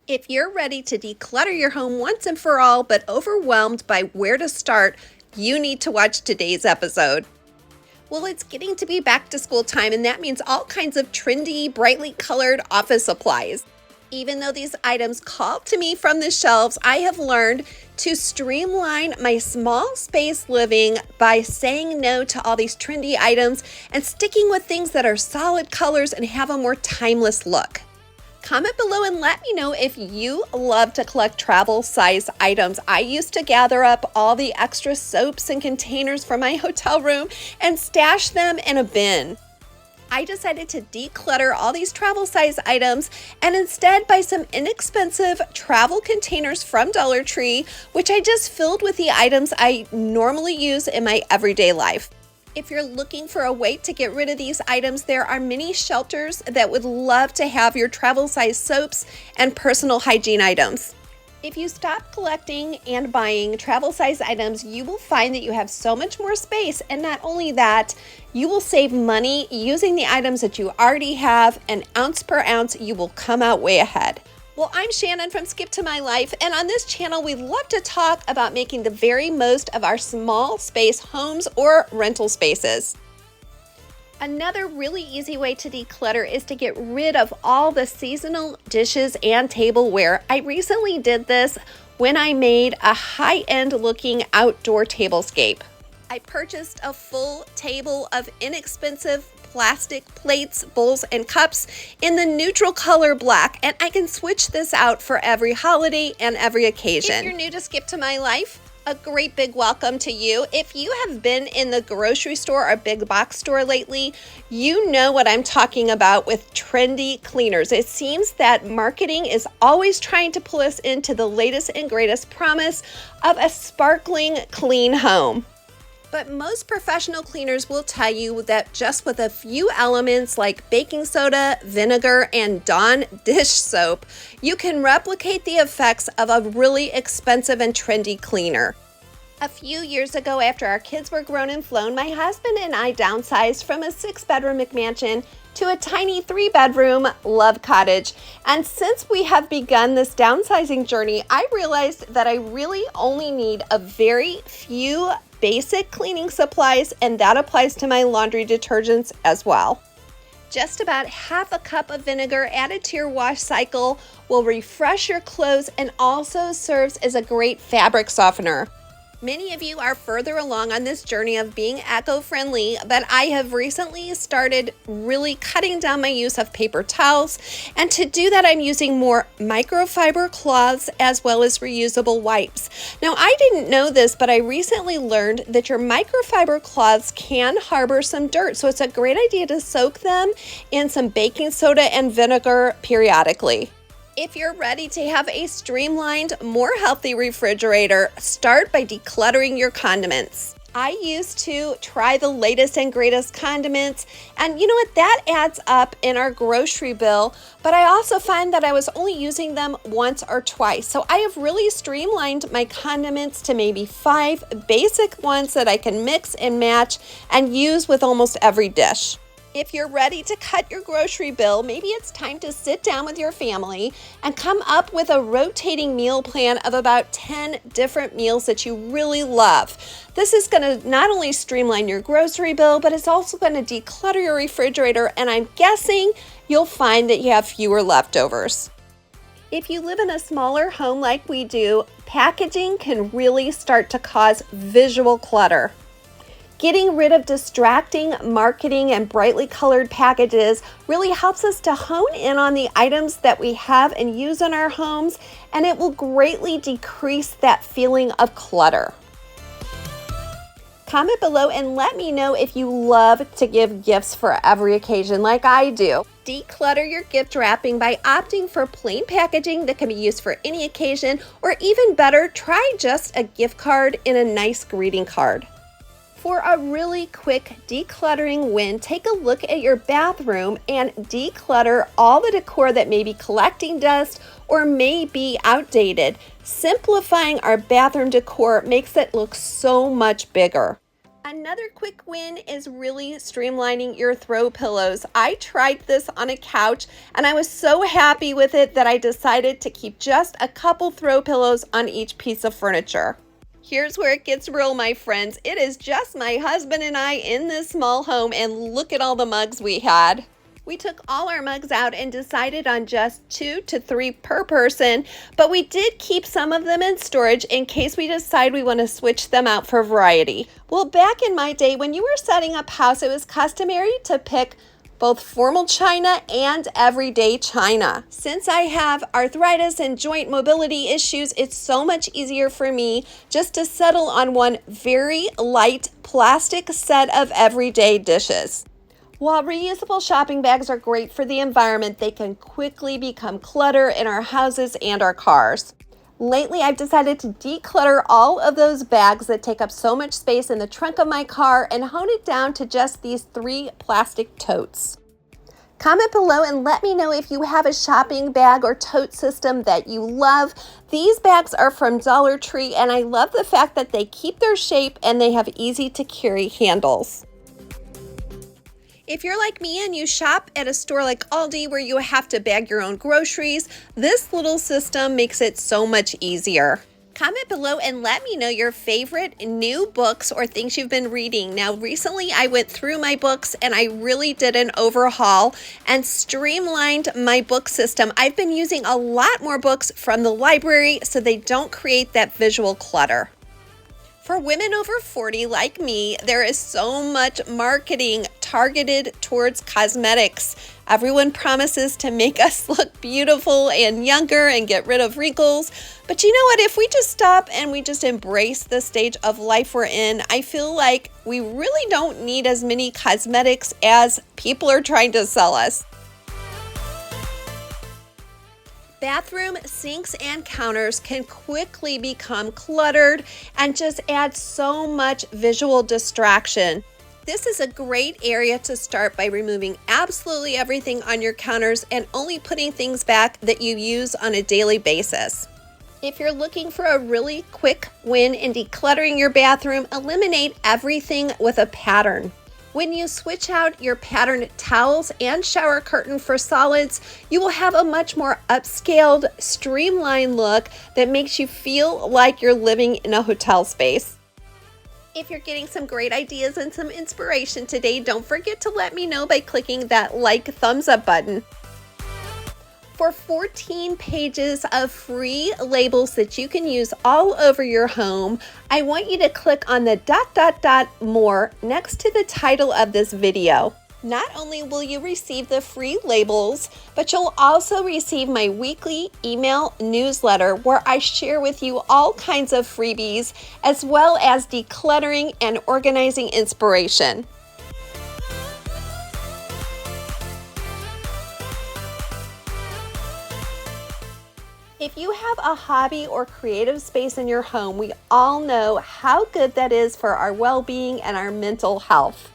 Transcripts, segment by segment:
If you're ready to declutter your home once and for all, but overwhelmed by where to start, you need to watch today's episode. Well, it's getting to be back to school time, and that means all kinds of trendy, brightly colored office supplies. Even though these items call to me from the shelves, I have learned to streamline my small space living by saying no to all these trendy items and sticking with things that are solid colors and have a more timeless look. Comment below and let me know if you love to collect travel size items. I used to gather up all the extra soaps and containers from my hotel room and stash them in a bin. I decided to declutter all these travel size items and instead buy some inexpensive travel containers from Dollar Tree, which I just filled with the items I normally use in my everyday life. If you're looking for a way to get rid of these items, there are many shelters that would love to have your travel size soaps and personal hygiene items. If you stop collecting and buying travel size items, you will find that you have so much more space, and not only that, you will save money using the items that you already have, and ounce per ounce, you will come out way ahead. Well, I'm Shannon from Skip to My Life, and on this channel, we love to talk about making the very most of our small space homes or rental spaces. Another really easy way to declutter is to get rid of all the seasonal dishes and tableware. I recently did this when I made a high-end looking outdoor tablescape. I purchased a full table of inexpensive plastic plates, bowls, and cups in the neutral color black, and I can switch this out for every holiday and every occasion. If you're new to Skip to My Life, a great big welcome to you. If you have been in the grocery store or big box store lately, you know what I'm talking about with trendy cleaners. It seems that marketing is always trying to pull us into the latest and greatest promise of a sparkling clean home. But most professional cleaners will tell you that just with a few elements like baking soda, vinegar, and Dawn dish soap, you can replicate the effects of a really expensive and trendy cleaner. A few years ago, after our kids were grown and flown, my husband and I downsized from a 6-bedroom McMansion to a tiny 3-bedroom love cottage. And since we have begun this downsizing journey, I realized that I really only need a very few basic cleaning supplies, and that applies to my laundry detergents as well. Just about half a cup of vinegar added to your wash cycle will refresh your clothes and also serves as a great fabric softener. Many of you are further along on this journey of being eco-friendly, but I have recently started really cutting down my use of paper towels, and to do that I'm using more microfiber cloths as well as reusable wipes. Now, I didn't know this, but I recently learned that your microfiber cloths can harbor some dirt, so it's a great idea to soak them in some baking soda and vinegar periodically. If you're ready to have a streamlined, more healthy refrigerator, start by decluttering your condiments. I used to try the latest and greatest condiments, and you know what, that adds up in our grocery bill, but I also find that I was only using them once or twice. So I have really streamlined my condiments to maybe 5 basic ones that I can mix and match and use with almost every dish. If you're ready to cut your grocery bill, maybe it's time to sit down with your family and come up with a rotating meal plan of about 10 different meals that you really love. This is going to not only streamline your grocery bill, but it's also going to declutter your refrigerator, and I'm guessing you'll find that you have fewer leftovers. If you live in a smaller home like we do, packaging can really start to cause visual clutter. Getting rid of distracting marketing and brightly colored packages really helps us to hone in on the items that we have and use in our homes, and it will greatly decrease that feeling of clutter. Comment below and let me know if you love to give gifts for every occasion like I do. Declutter your gift wrapping by opting for plain packaging that can be used for any occasion, or even better, try just a gift card in a nice greeting card. For a really quick decluttering win, take a look at your bathroom and declutter all the decor that may be collecting dust or may be outdated. Simplifying our bathroom decor makes it look so much bigger. Another quick win is really streamlining your throw pillows. I tried this on a couch and I was so happy with it that I decided to keep just a couple throw pillows on each piece of furniture. Here's where it gets real, my friends. It is just my husband and I in this small home, and look at all the mugs we had. We took all our mugs out and decided on just 2 to 3 per person, but we did keep some of them in storage in case we decide we want to switch them out for variety. Well, back in my day, when you were setting up house, it was customary to pick both formal china and everyday china. Since I have arthritis and joint mobility issues, it's so much easier for me just to settle on one very light plastic set of everyday dishes. While reusable shopping bags are great for the environment, they can quickly become clutter in our houses and our cars. Lately, I've decided to declutter all of those bags that take up so much space in the trunk of my car and hone it down to just these 3 plastic totes. Comment below and let me know if you have a shopping bag or tote system that you love. These bags are from Dollar Tree, and I love the fact that they keep their shape and they have easy to carry handles. If you're like me and you shop at a store like Aldi where you have to bag your own groceries, this little system makes it so much easier. Comment below and let me know your favorite new books or things you've been reading. Now, recently I went through my books and I really did an overhaul and streamlined my book system. I've been using a lot more books from the library so they don't create that visual clutter. For women over 40 like me, there is so much marketing targeted towards cosmetics. Everyone promises to make us look beautiful and younger and get rid of wrinkles. But you know what? If we just stop and we just embrace the stage of life we're in, I feel like we really don't need as many cosmetics as people are trying to sell us. Bathroom sinks and counters can quickly become cluttered and just add so much visual distraction. This is a great area to start by removing absolutely everything on your counters and only putting things back that you use on a daily basis. If you're looking for a really quick win in decluttering your bathroom, eliminate everything with a pattern. When you switch out your patterned towels and shower curtain for solids, you will have a much more upscaled, streamlined look that makes you feel like you're living in a hotel space. If you're getting some great ideas and some inspiration today, don't forget to let me know by clicking that thumbs up button. For 14 pages of free labels that you can use all over your home, I want you to click on the ... more next to the title of this video. Not only will you receive the free labels, but you'll also receive my weekly email newsletter where I share with you all kinds of freebies as well as decluttering and organizing inspiration. If you have a hobby or creative space in your home, we all know how good that is for our well-being and our mental health.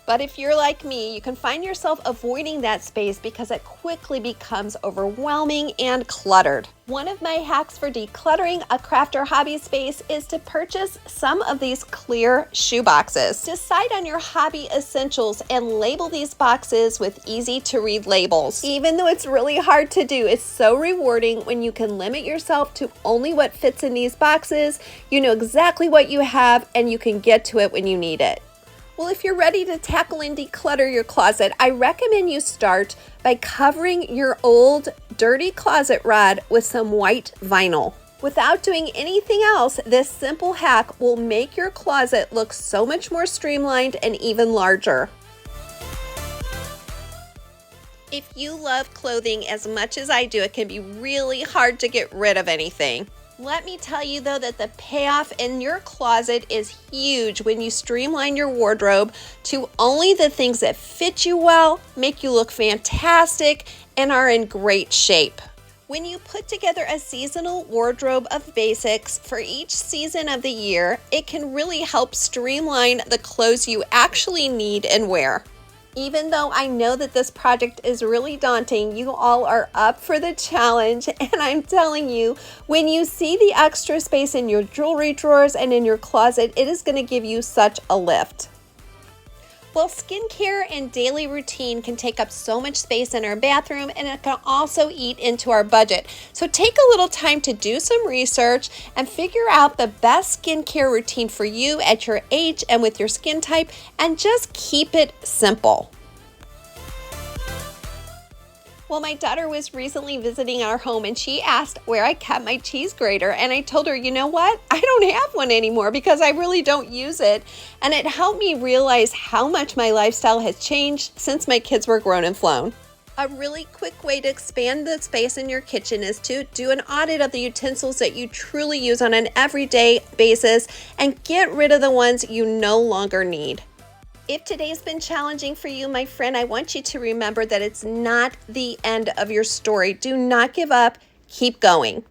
But if you're like me, you can find yourself avoiding that space because it quickly becomes overwhelming and cluttered. One of my hacks for decluttering a craft or hobby space is to purchase some of these clear shoe boxes. Decide on your hobby essentials and label these boxes with easy to read labels. Even though it's really hard to do, it's so rewarding when you can limit yourself to only what fits in these boxes. You know exactly what you have and you can get to it when you need it. Well, if you're ready to tackle and declutter your closet, I recommend you start by covering your old, dirty closet rod with some white vinyl. Without doing anything else, this simple hack will make your closet look so much more streamlined and even larger. If you love clothing as much as I do, it can be really hard to get rid of anything. Let me tell you though that the payoff in your closet is huge when you streamline your wardrobe to only the things that fit you well, make you look fantastic, and are in great shape. When you put together a seasonal wardrobe of basics for each season of the year, it can really help streamline the clothes you actually need and wear. Even though I know that this project is really daunting, you all are up for the challenge, and I'm telling you, when you see the extra space in your jewelry drawers and in your closet, it is going to give you such a lift. Well, skincare and daily routine can take up so much space in our bathroom, and it can also eat into our budget. So take a little time to do some research and figure out the best skincare routine for you at your age and with your skin type, and just keep it simple. Well, my daughter was recently visiting our home and she asked where I kept my cheese grater, and I told her, you know what? I don't have one anymore because I really don't use it. And it helped me realize how much my lifestyle has changed since my kids were grown and flown. A really quick way to expand the space in your kitchen is to do an audit of the utensils that you truly use on an everyday basis and get rid of the ones you no longer need. If today's been challenging for you, my friend, I want you to remember that it's not the end of your story. Do not give up. Keep going.